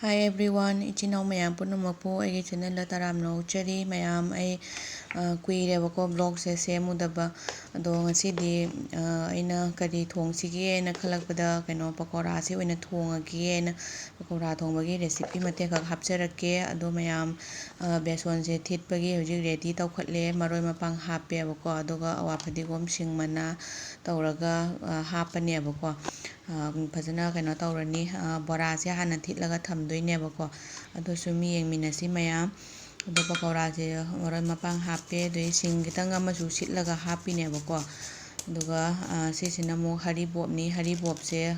Hi everyone, ichinaw mayam punamapu aigi channel la taram nauchari mayam ai kuireba ko vlog se semudaba ado ngasidi aina kari thongsigye na khalakpada kaino pakora se oina thongage na pakora thongbagi recipe mate khak hapjarake ado mayam beson se thitpagi hojik ready tawkhatle maroi mapang happe bako adoga awa phadigom singmana tawraga happanebako fazana kaino tawrani bora se hana thitlaga thamdoinebako ado sumi yengminasi mayam ado pakora se maroi mapang happe doi sing kitang amasu sitlaga happinebako aduga sisina mo haribop ni haribop se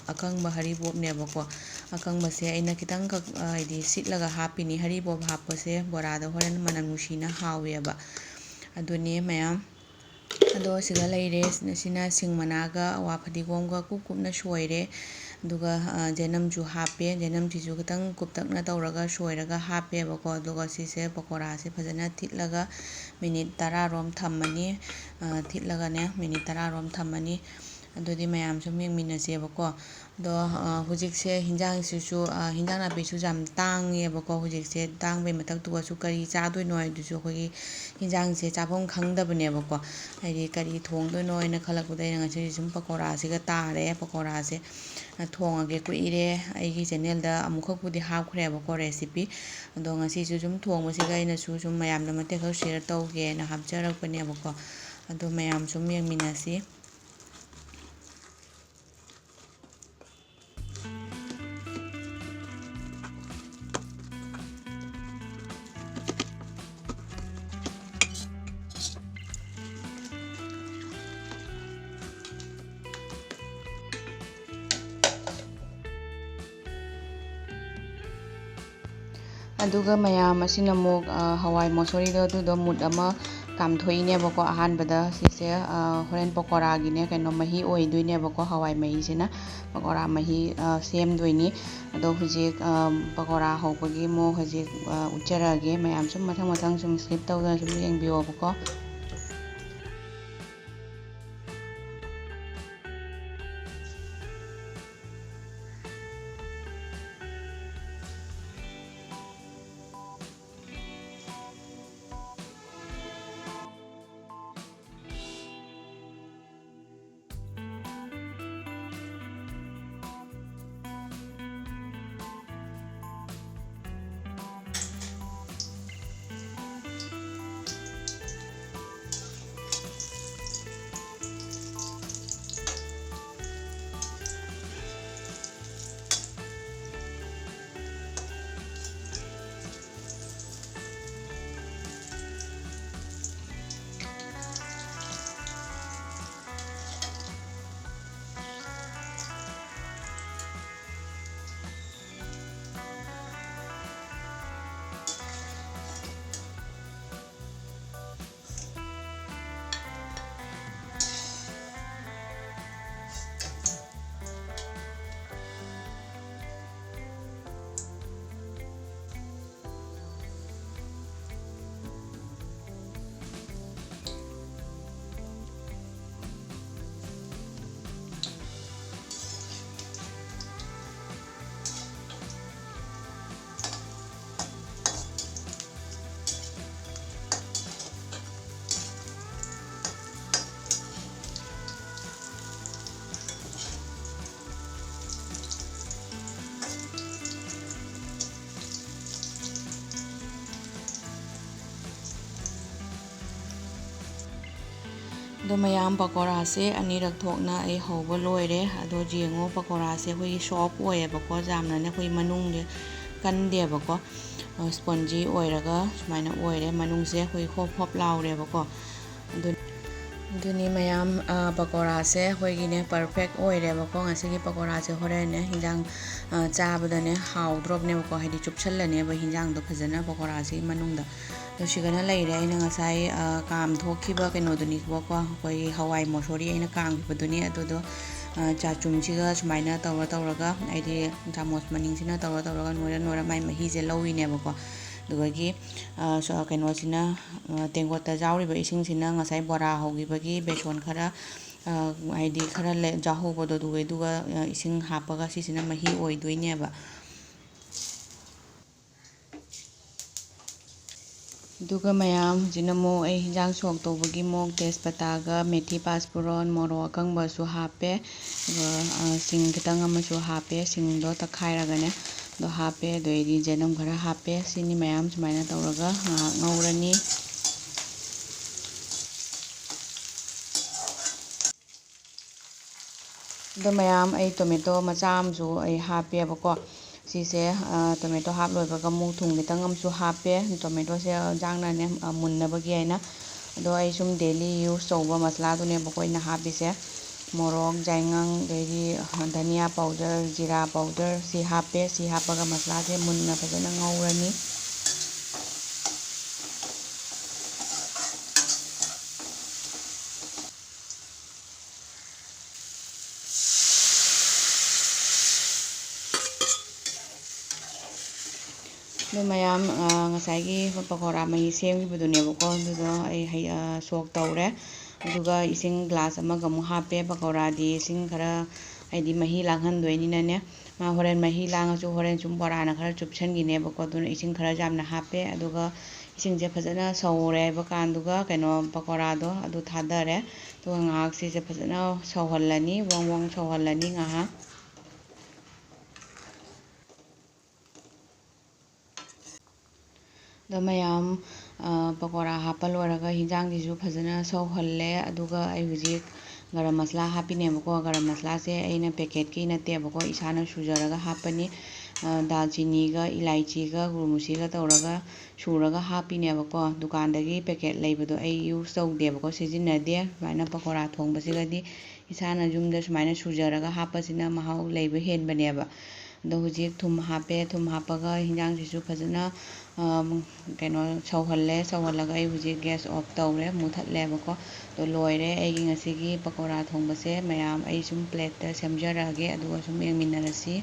akangba haribop nebako akangba se aina kitang haidi sitlaga happini haribop happase borada horen manam nusina haweba aduni mayam ado siga leire sina singmanaga awa phadigomga kupna soire aduga jenamju happe jenamjiju kitang kuptakna tawraga soiraga happe bako aduga sise pakora se fazana thitlaga minute 10 rom thammani thitlaga ne minute 10 rom thammani adudi mayam sum yengminasebako do hujikse hinjang sisu hinjang napisu jam tangyebako hujikse tangbai matak tugasu kari chadoino aidusu khogi hinjang se chapom khangdabanebako haidi kari thongdoino aina khalakpada aina ngasi sum pakora siga tare pakora se thongage kuire aigi channel da amukhakpudi hapkhrebako recipe ado ngasi su sum thongbasiga aina su sum mayamda mate khak share tawge na hapjarakpanebako ado mayam sum yengminasi aduga mayam asina mok hawai mosori do mut ama kamthoinebako ahanbada sise horen pakora gine kaino mahi oidoinebako hawai mahi sina pakora mahi semdoini ado hujik pakora hawpagi mo hujik ucharage mayam sum mathang sum skip tawdana sum yengbiyobako ado mayam pakora se anirak thokna ai hawba loire ado jengo pakora se khoi soft oyebako jamna ne khoi manung de kandebako spongy oiraga sumaina oire manung se khoi khop laurebako aduni mayam pakora se khoigine perfect oirebako ngasigi pakora se horene hinjang chabadane hawdrop ne bako haidi chupchallane ba hinjang do phajana pakora se manungda sigana leire aina ngasai kam thokhiba kaino duni bako khoi hawai mosori aina kam khibaduni adudo chachumsiga sumaina tawraga aidi chamos maningsina tawraga nora mai mahi je lowine bako dugagi kaino sina tengota jauriba isingsina ngasai bora hogibagi beson khara haidi khara le jahobado dugai duga ising hapaga sisina mahi oidoineba ꯑꯗꯨꯒ ꯃꯌꯥꯝ ꯍꯧꯖꯤꯛꯅ ꯑꯃꯨꯛ ꯑꯩ ꯍꯤꯟꯖꯥꯡ ꯁꯣꯛ ꯇꯧꯕꯒꯤ ꯃꯨꯛ ꯇꯦꯖꯄꯇꯥꯒ ꯃꯦꯊꯤ ꯄꯥꯁꯄꯨꯔꯣꯟ ꯃꯣꯔꯣꯛ ꯑꯀꯪꯕꯁꯨ ꯍꯥꯞꯄꯦ, ꯑꯗꯨꯒ ꯁꯤꯡ ꯈꯤꯇꯪ ꯑꯃꯁꯨ ꯍꯥꯞꯄꯦ, ꯁꯤꯡꯗꯣ ꯇꯛꯈꯥꯏꯔꯒꯅꯦ ꯑꯗꯣ ꯍꯥꯞꯄꯦ, ꯑꯗꯩꯗꯤ ꯆꯅꯝ ꯈꯔ ꯍꯥꯞꯄꯦ, ꯁꯤꯅꯤ ꯃꯌꯥꯝ ꯁꯨꯃꯥꯏꯅ ꯇꯧꯔꯒ ꯉꯥꯏꯍꯥꯛ ꯉꯧꯔꯅꯤ꯫ ꯑꯗꯣ ꯃꯌꯥꯝ ꯑꯩ ꯇꯣꯃꯦꯇꯣ ꯃꯆꯥ ꯑꯃꯁꯨ ꯑꯩ ꯍꯥꯞꯄꯦꯕꯀꯣ꯫ ꯁꯤꯁꯦ ꯇꯣꯃꯦꯇꯣ ꯍꯥꯞ ꯂꯣꯏꯕꯒ ꯑꯃꯨꯛ ꯊꯨꯝ ꯈꯤꯇꯪ ꯑꯃꯁꯨ ꯍꯥꯞꯄꯦ, ꯇꯣꯃꯦꯇꯣꯁꯦ ꯌꯦꯟꯖꯥꯡꯅꯅꯦ ꯃꯨꯟꯅꯕꯒꯤ ꯍꯥꯏꯅ꯫ ꯑꯗꯣ ꯑꯩ ꯁꯨꯝ ꯗꯦꯂꯤ ꯌꯨꯁ ꯇꯧꯕ ꯃꯁꯂꯥꯗꯨꯅꯦꯕꯀꯣ ꯑꯩꯅ ꯍꯥꯞꯄꯤꯁꯦ꯫ ꯃꯣꯔꯣꯛ, ꯌꯥꯏꯉꯪ, ꯑꯗꯩꯗꯤ ꯙꯅꯤꯌꯥ ꯄꯥꯎꯗꯔ, ꯖꯤꯔꯥ ꯄꯥꯎꯗꯔ ꯁꯤ ꯍꯥꯞꯄꯦ꯫ ꯁꯤ ꯍꯥꯞꯄꯒ ꯃꯁꯂꯥꯁꯦ ꯃꯨꯟꯅ ꯐꯖꯅ ꯉꯧꯔꯅꯤ꯫ ꯑꯗꯣ ꯃꯌꯥꯝ ꯉꯁꯥꯏꯒꯤ ꯄꯀꯧꯔꯥ ꯃꯍꯤ ꯁꯦꯝꯈꯤꯕꯗꯨꯅꯦꯕꯀꯣ, ꯑꯗꯨꯗꯣ ꯑꯩ ꯁꯣꯛ ꯇꯧꯔꯦ꯫ ꯑꯗꯨꯒ ꯏꯁꯤꯡ ꯒ꯭ꯂꯥꯁ ꯑꯃꯒ ꯑꯃꯨꯛ ꯍꯥꯞꯄꯦ꯫ ꯄꯀꯧꯔꯥꯗꯤ ꯏꯁꯤꯡ ꯈꯔ ꯍꯥꯏꯗꯤ ꯃꯍꯤ ꯂꯥꯡꯍꯟꯗꯣꯏꯅꯤꯅꯅꯦ, ꯃꯥ ꯍꯣꯔꯦꯟ ꯃꯍꯤ ꯂꯥꯡꯉꯁꯨ ꯍꯣꯔꯦꯟ ꯁꯨꯝ ꯕꯣꯔꯥꯅ ꯈꯔ ꯆꯨꯞꯁꯟꯈꯤꯅꯦꯕꯀꯣ, ꯑꯗꯨꯅ ꯏꯁꯤꯡ ꯈꯔ ꯌꯥꯝꯅ ꯍꯥꯞꯄꯦ꯫ ꯑꯗꯨꯒ ꯏꯁꯤꯡꯁꯦ ꯐꯖꯅ ꯁꯧꯔꯦ ꯍꯥꯏꯕ ꯀꯥꯟꯗꯨꯒ ꯄꯀꯧꯔꯥꯗꯣ ꯑꯗꯨ ꯊꯥꯗꯔꯦ꯫ ꯑꯗꯨꯒ ꯉꯥꯏꯍꯥꯛ ꯁꯤꯁꯦ ꯐꯖꯅ ꯁꯧꯍꯜꯂꯅꯤ, ꯋꯣꯡ ꯋꯣꯡ ꯁꯧꯍꯜꯂꯅꯤ ꯉꯥꯏꯍꯥꯛ꯫ ꯑꯗꯣ ꯃꯌꯥꯝ ꯄꯀꯧꯔꯥ ꯍꯥꯞꯄ ꯂꯣꯏꯔꯒ ꯍꯤꯟꯖꯥꯡꯁꯤꯁꯨ ꯐꯖꯅ ꯁꯧꯍꯜꯂꯦ꯫ ꯑꯗꯨꯒ ꯑꯩ ꯍꯧꯖꯤꯛ ꯒꯔꯝ ꯃꯁꯂꯥ ꯍꯥꯞꯄꯤꯅꯦꯕꯀꯣ꯫ ꯒꯔꯝ ꯃꯁꯂꯥꯁꯦ ꯑꯩꯅ ꯄꯦꯀꯦꯠꯀꯤ ꯅꯠꯇꯦꯕꯀꯣ, ꯏꯁꯥꯅ ꯁꯨꯖꯔꯒ ꯍꯥꯞꯄꯅꯤ꯫ ꯗꯥꯜꯆꯤꯅꯤꯒ ꯏꯂꯥꯏꯆꯤꯒ ꯒꯨꯔꯃꯨꯁꯤꯒ ꯇꯧꯔꯒ ꯁꯨꯔꯒ ꯍꯥꯞꯄꯤꯅꯦꯕꯀꯣ꯫ ꯗꯨꯀꯥꯟꯗꯒꯤ ꯄꯦꯀꯦꯠ ꯂꯩꯕꯗꯣ ꯑꯩ ꯌꯨꯁ ꯇꯧꯗꯦꯕꯀꯣ, ꯁꯤꯖꯤꯟꯅꯗꯦ꯫ ꯁꯨꯃꯥꯏꯅ ꯄꯀꯧꯔꯥ ꯊꯣꯡꯕꯁꯤꯒꯗꯤ ꯏꯁꯥꯅ ꯌꯨꯝꯗ ꯁꯨꯃꯥꯏꯅ ꯁꯨꯖꯔꯒ ꯍꯥꯞꯄꯁꯤꯅ ꯃꯍꯥꯎ ꯂꯩꯕ ꯍꯦꯟꯕꯅꯦꯕ꯫ ꯑꯗꯣ ꯍꯧꯖꯤꯛ ꯊꯨꯝ ꯍꯥꯞꯄꯦ꯫ ꯊꯨꯝ ꯍꯥꯞꯄꯒ ꯍꯤꯟꯖꯥꯡꯁꯤꯁꯨ ꯐꯖꯅ ꯁꯧꯍꯜꯂꯦ꯫ ꯁꯧꯍꯜꯂꯒ ꯑꯩ ꯍꯧꯖꯤꯛ ꯒ꯭ꯌꯥꯁ ꯑꯣꯐ ꯇꯧꯔꯦ, ꯃꯨꯊꯠꯂꯦꯕꯀꯣ꯫ ꯑꯗꯣ ꯂꯣꯏꯔꯦ ꯑꯩꯒꯤ ꯉꯁꯤꯒꯤ ꯄꯀꯧꯔꯥ ꯊꯣꯡꯕꯁꯦ꯫ ꯃꯌꯥꯝ ꯑꯩ ꯁꯨꯝ ꯄ꯭ꯂꯦꯠꯇ ꯁꯦꯝꯖꯔꯛꯑꯒꯦ, ꯑꯗꯨꯒ ꯁꯨꯝ ꯌꯦꯡꯃꯤꯟꯅꯔꯁꯤ꯫